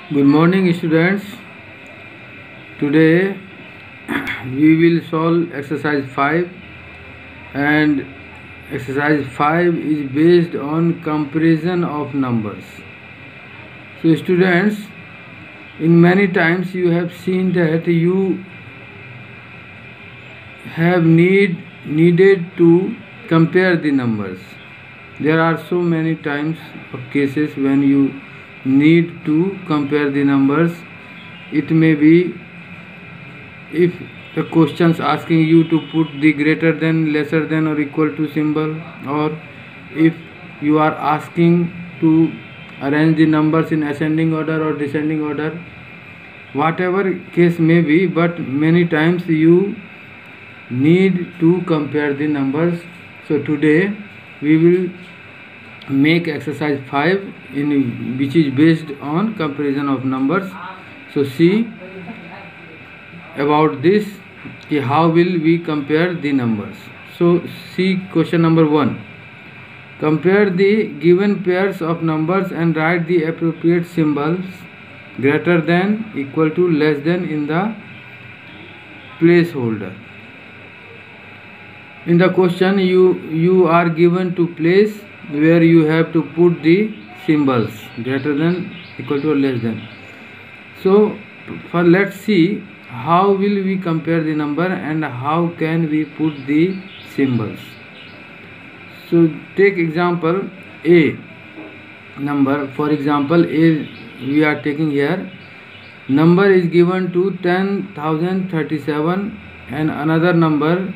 Good morning, students. Today we will solve exercise 5, and exercise 5 is based on comparison of numbers. So students, in many times you have seen that you have needed to compare the numbers. There are so many times of cases when you need to compare the numbers. It may be if the questions asking you to put the greater than, lesser than or equal to symbol, or if you are asking to arrange the numbers in ascending order or descending order, whatever case may be, but many times you need to compare the numbers. So today we will make exercise 5 which is based on comparison of numbers. So see about this, how will we compare the numbers. So see question number 1. Compare the given pairs of numbers and write the appropriate symbols greater than, equal to, less than in the placeholder. In the question you are given to place where you have to put the symbols greater than, equal to, or less than. So let's see how will we compare the number and how can we put the symbols. So take example A number. For example, A we are taking here. Number is given to 10,037 and another number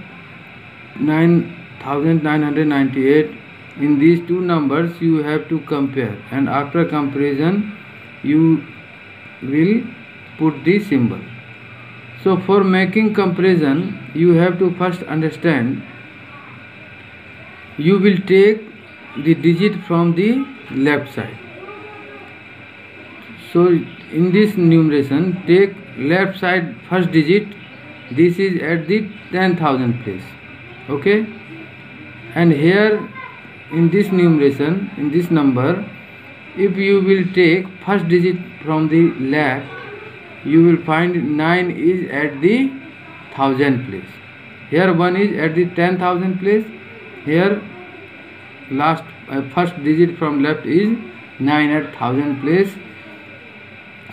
9,998. In these two numbers you have to compare, and after comparison you will put the symbol. So for making comparison you have to first understand, you will take the digit from the left side. So in this numeration, take left side first digit. This is at the 10,000 place. Okay, and here in this numeration, in this number, if you will take first digit from the left, you will find 9 is at the 1000 place. Here 1 is at the 10,000 place. Here last first digit from left is 9 at 1000 place.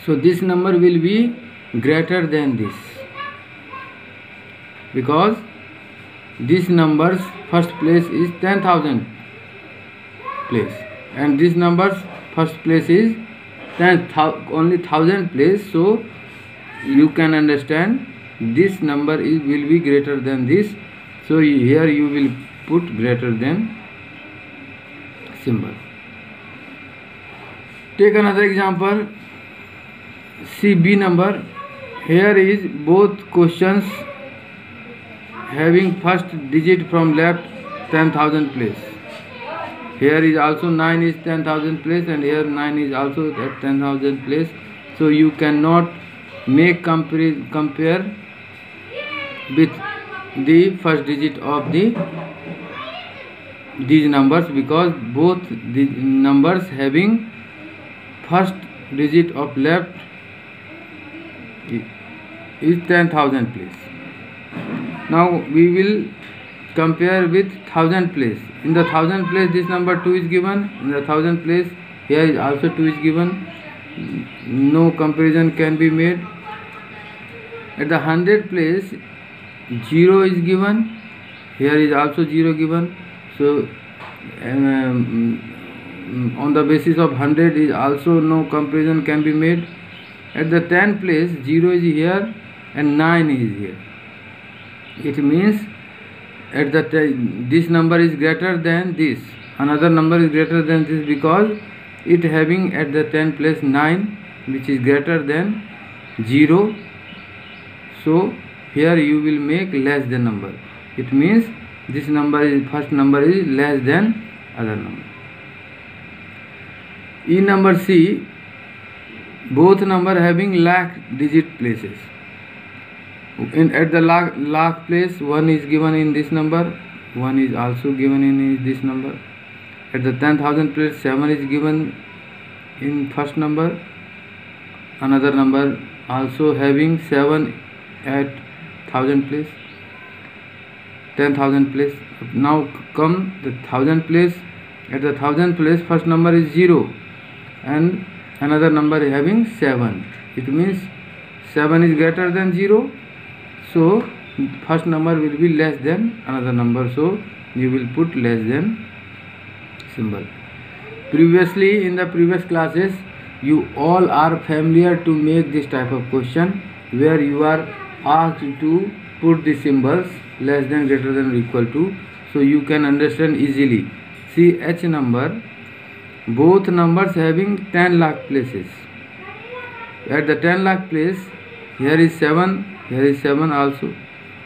So this number will be greater than this, because this number's first place is 10,000 place and this number's first place is only 1000 place. So you can understand this number will be greater than this. So here you will put greater than symbol. Take another example. See B number. Here is both questions having first digit from left 10,000 place. Here is also 9 is 10,000 place and here 9 is also at 10,000 place. So you cannot make compare with the first digit of these numbers, because both the numbers having first digit of left is 10,000 place. Now we will compare with 1000 place. In the 1000 place this number 2 is given. In the 1000 place here is also 2 is given. No comparison can be made. At the 100 place 0 is given. Here is also 0 given. So on the basis of 100 is also no comparison can be made. At the 10 place 0 is here and 9 is here. It means at this number is greater than this, another number is greater than this, because it having at the 10 place 9 which is greater than 0. So here you will make less than number. It means this number is, first number is less than other number. E number C, both number having lakh digit places. At the lakh place 1 is given in this number, 1 is also given in this number. At the 10,000 place 7 is given in first number, another number also having 7 at 1000 place, 10,000 place. Now come the 1000 place. At the 1000 place, first number is 0 and another number having 7. It means 7 is greater than 0, so first number will be less than another number, so you will put less than symbol. Previously, in the previous classes, you all are familiar to make this type of question where you are asked to put the symbols less than, greater than or equal to, so you can understand easily. See H number, both numbers having 10 lakh places. At the 10 lakh place, here is 7, here is 7 also.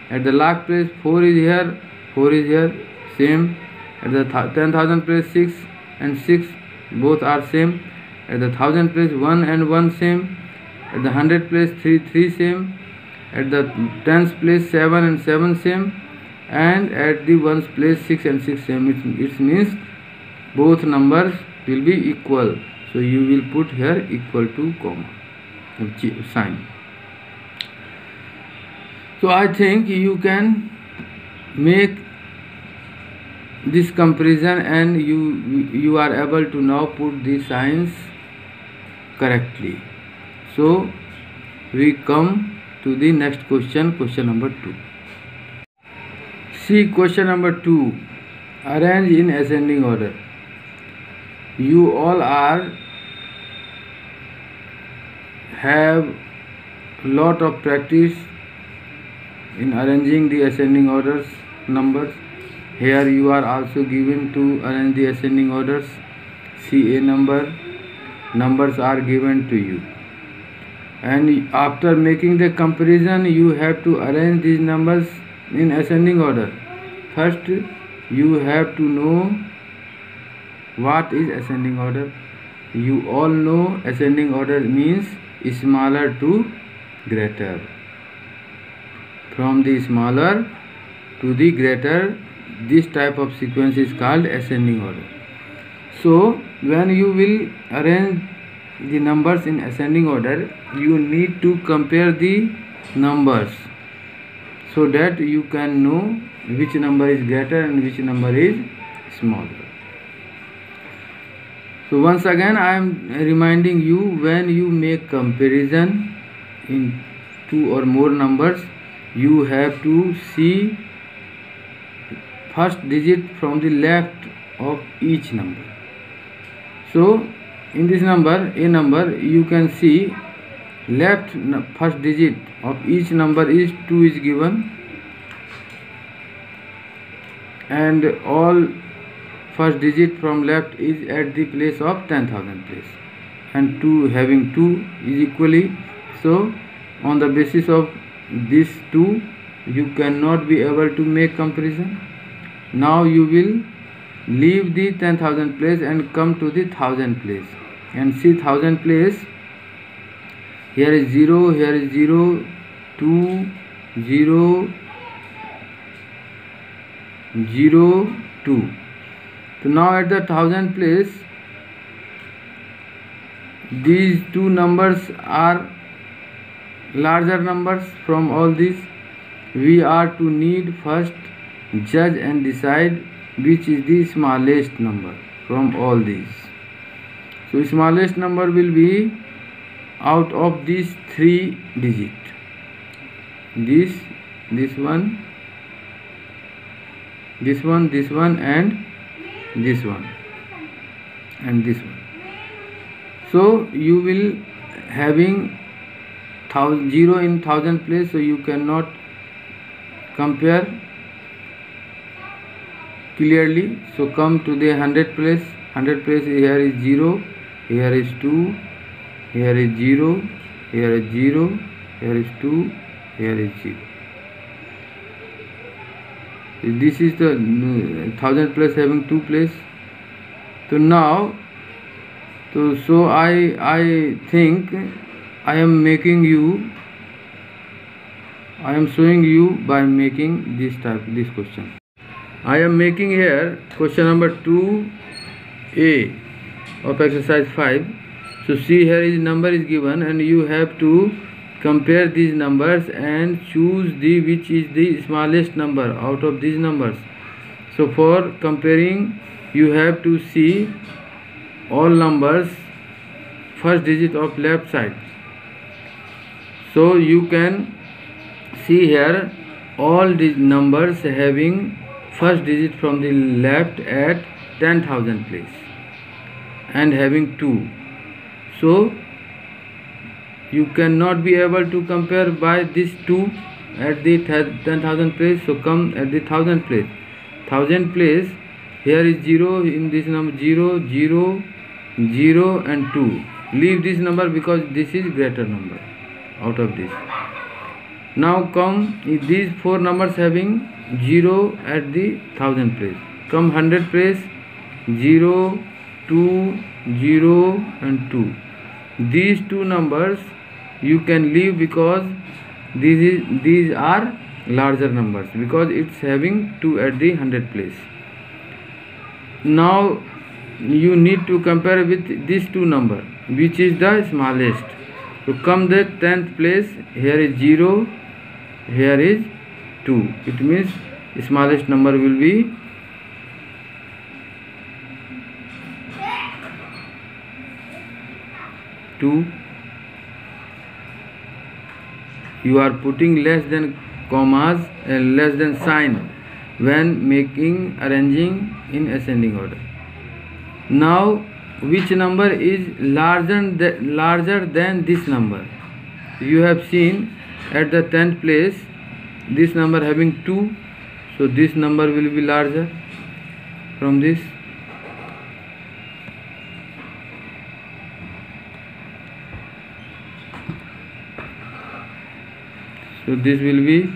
At the lakh place, 4 is here, 4 is here, same. At the 10,000 place, 6 and 6 both are same. At the 1000 place, 1 and 1 same. At the 100 place, 3 same. At the 10th place, 7 and 7 same. And at the 1st place, 6 and 6 same. It means both numbers will be equal. So you will put here equal to comma sign. So I think you can make this comparison and you are able to now put the signs correctly. So we come to the next question, question number 2. See question number 2. Arrange in ascending order. You all have lot of practice in arranging the ascending orders numbers. Here you are also given to arrange the ascending orders. See a number, numbers are given to you, and after making the comparison you have to arrange these numbers in ascending order. First you have to know what is ascending order. You all know ascending order means smaller to greater. From the smaller to the greater, this type of sequence is called ascending order. So when you will arrange the numbers in ascending order, you need to compare the numbers so that you can know which number is greater and which number is smaller. So once again I am reminding you, when you make comparison in 2 or more numbers, you have to see first digit from the left of each number. So in this number, a number, you can see left first digit of each number is 2 is given, and all first digit from left is at the place of 10,000 place, and 2 having 2 is equally. So on the basis of this 2 you cannot be able to make comparison. Now you will leave the 10,000 place and come to the 1000 place and see 1000 place. Here is 0, here is 0, 2, 0, 0, 2. So now at the 1000 place, these two numbers are larger numbers from all these. We are to need first judge and decide which is the smallest number from all these. So smallest number will be out of these 3 digits. This one, this one, this one, and this one, and this one. So you will having 0 in 1000 place, so you cannot compare clearly. So come to the 100 place. 100 place, here is 0, here is 2, here is 0, here is 0, here is 2, here is 0. This is the 1000 place having 2 place. So now, so I think I am making you, I am showing you by making this question. I am making here question number 2A of exercise 5. So see, here is number is given and you have to compare these numbers and choose the which is the smallest number out of these numbers. So for comparing, you have to see all numbers first digit of left side. So you can see here all these numbers having first digit from the left at 10,000 place and having 2. So you cannot be able to compare by this 2 at the 10,000 place. So come at the 1000 place. 1000 place, here is 0 in this number, 0, 0, 0 and 2. Leave this number because this is greater number out of this. Now come these 4 numbers having 0 at the 1000 place. Come 100 place, 0, 2, 0 and 2. These 2 numbers you can leave because these are larger numbers because it's having 2 at the 100 place. Now you need to compare with these 2 numbers, which is the smallest. So come the 10th place, here is 0, here is 2. It means smallest number will be 2. You are putting less than commas and less than sign when arranging in ascending order. Now which number is larger than this number? You have seen at the 10th place this number having 2, so this number will be larger from this. So this will be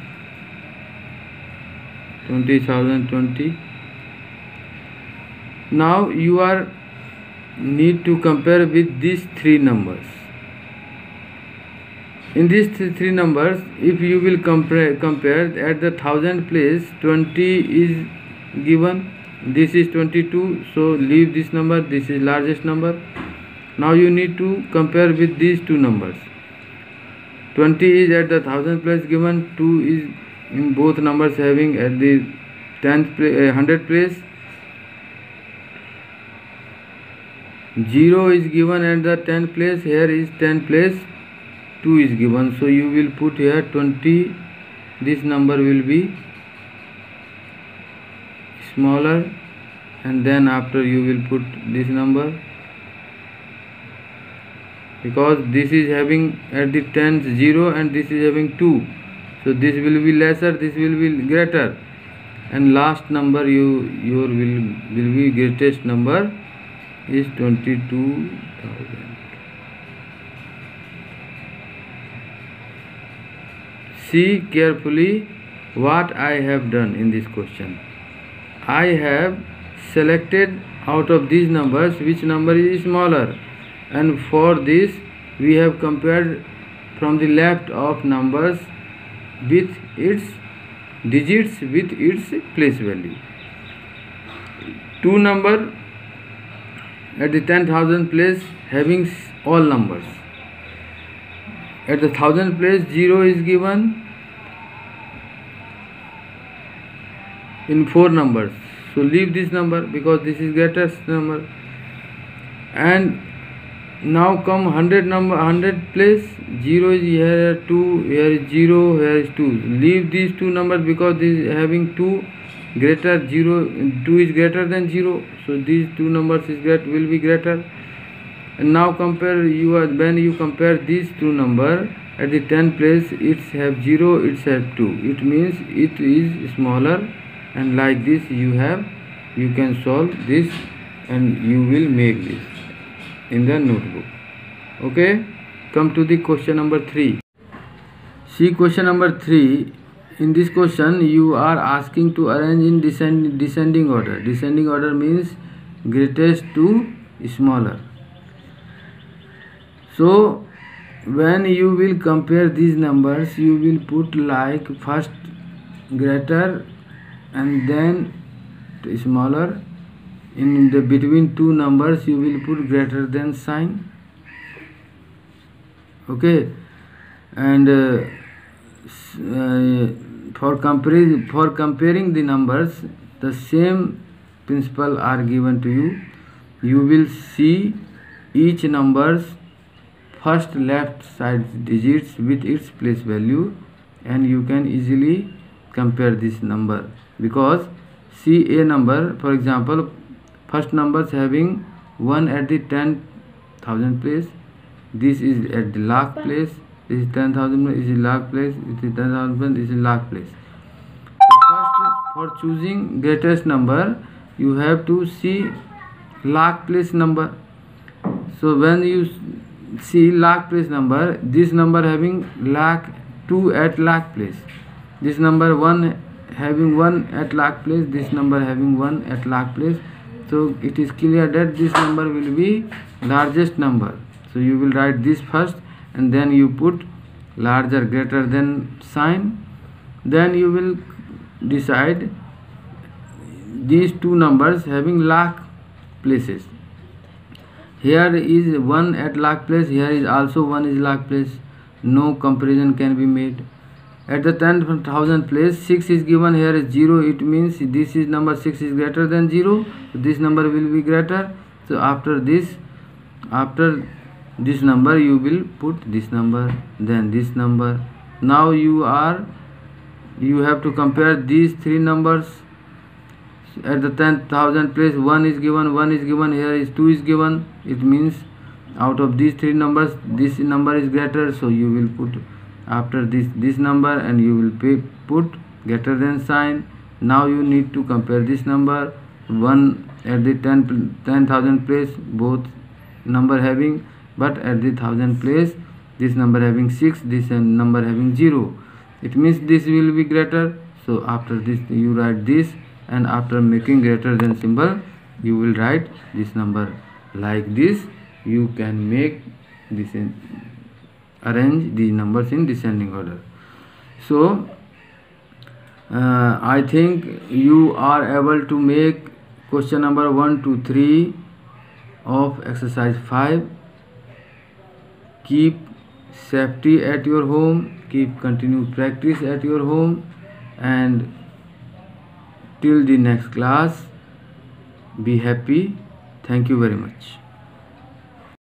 20,020. Now you are need to compare with these 3 numbers. In these 3 numbers, if you will compare at the 1000 place, 20 is given, this is 22, so leave this number, this is largest number. Now you need to compare with these 2 numbers. 20 is at the 1000 place given, 2 is in both numbers having at the 100 place. 0 is given at the 10th place, here is 10th place, 2 is given, so you will put here 20, this number will be smaller, and then after you will put this number, because this is having at the 10th 0 and this is having 2, so this will be lesser, this will be greater, and last number your will be greatest number is 22,000. See carefully what I have done in this question. I have selected out of these numbers which number is smaller, and for this we have compared from the left of numbers with its digits with its place value. 2 number at the 10,000 place having all numbers. At the 1000 place 0 is given in 4 numbers, so leave this number because this is greatest number. And now come 100 place, 0 is here, 2 here is 0, here is 2. Leave these 2 numbers because this is having 2 greater, 0, 2 is greater than 0, so these 2 numbers is will be greater. And now compare when you compare these 2 numbers at the 10th place, it's have 0, it's have 2, it means it is smaller, and like this you can solve this and you will make this in the notebook. Okay, come to the question number 3. See question number 3. In this question you are asking to arrange in descending order. Descending order means greatest to smaller. So when you will compare these numbers, you will put like first greater and then smaller. In the between 2 numbers you will put greater than sign. Okay, and for comparing the numbers, the same principle are given to you. You will see each number's first left side digits with its place value, and you can easily compare this number, because see a number, for example, first numbers having 1 at the 10,000 place, this is at the lakh place, this is 10,000, is in lakh place, this is 10,000, this is lakh place. So first, for choosing greatest number, you have to see lakh place number. So when you see lakh place number, this number having lakh 2 at lakh place, this number 1 having 1 at lakh place, this number having 1 at lakh place. So it is clear that this number will be largest number. So you will write this first, and then you put larger greater than sign. Then you will decide these two numbers having lakh places. Here is 1 at lakh place, here is also 1 is lakh place. No comparison can be made. At the 10,000 place, 6 is given, here is 0. It means this is number 6 is greater than 0. So this number will be greater. So after this number, you will put this number, then this number. Now you have to compare these three numbers. At the 10,000 place, 1 is given, here is 2 is given. It means out of these three numbers, this number is greater, so you will put after this number, and you will put greater than sign. Now you need to compare this number, 1 at the 10,000 place, both number having, but at the 1,000 place, this number having 6, this number having 0. It means this will be greater. So after this you write this, and after making greater than symbol, you will write this number like this. You can make this arrange the numbers in descending order. So I think you are able to make question number 1 to 3 of exercise 5. Keep safety at your home, keep continued practice at your home, and till the next class, be happy. Thank you very much.